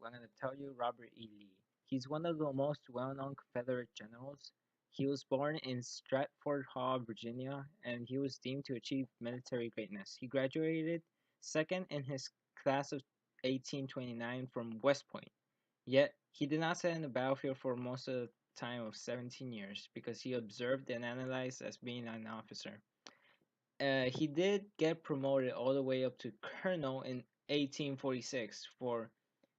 I'm going to tell you Robert E. Lee. He's one of the most well-known Confederate generals. He was born in Stratford Hall, Virginia, and he was deemed to achieve military greatness. He graduated second in his class of 1829 from West Point. Yet, he did not sit in the battlefield for most of the time of 17 years because he observed and analyzed as being an officer. He did get promoted all the way up to colonel in 1846 for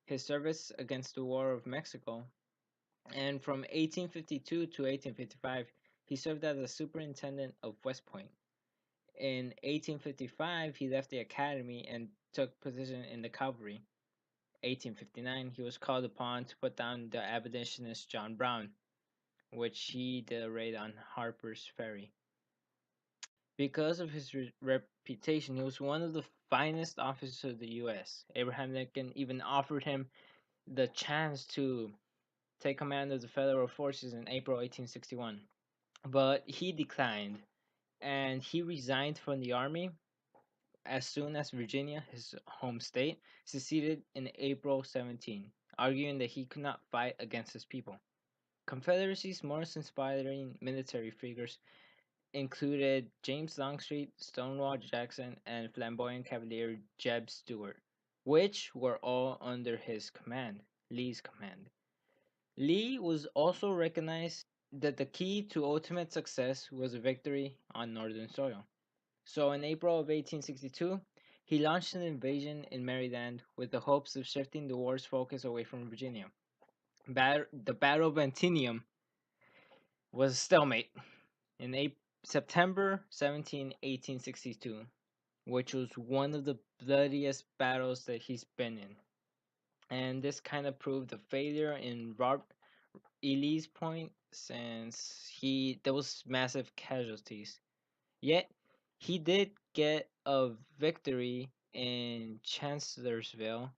his service against the War of Mexico. And from 1852 to 1855, he served as a superintendent of West Point. In 1855, he left the academy and took position in the cavalry. 1859, he was called upon to put down the abolitionist John Brown, which he did a raid on Harper's Ferry. Because of his reputation, he was one of the finest officers of the U.S. Abraham Lincoln even offered him the chance to take command of the federal forces in April 1861, but he declined and he resigned from the army as soon as Virginia, his home state, seceded in April 17, arguing that he could not fight against his people. Confederacy's most inspiring military figures included James Longstreet, Stonewall Jackson, and flamboyant Cavalier Jeb Stuart, which were all under his command, Lee's command. Lee was also recognized that the key to ultimate success was a victory on Northern soil. So in April of 1862, he launched an invasion in Maryland with the hopes of shifting the war's focus away from Virginia. The Battle of Antietam was a stalemate in September 17, 1862, which was one of the bloodiest battles that he's been in. And this kind of proved the failure in Robert E. Lee's point since there was massive casualties. Yet he did get a victory in Chancellorsville,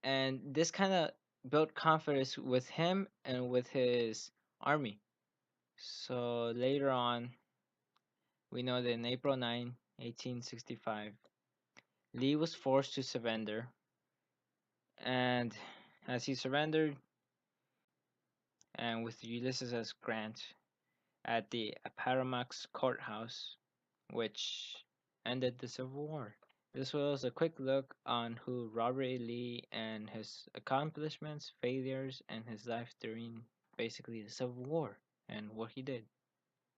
and this kind of built confidence with him and with his army. So later on, we know that in April 9, 1865, Lee was forced to surrender, and as he surrendered, and with Ulysses S. Grant at the Appomattox Courthouse, which ended the Civil War. This was a quick look on who Robert E. Lee and his accomplishments, failures, and his life during basically the Civil War and what he did.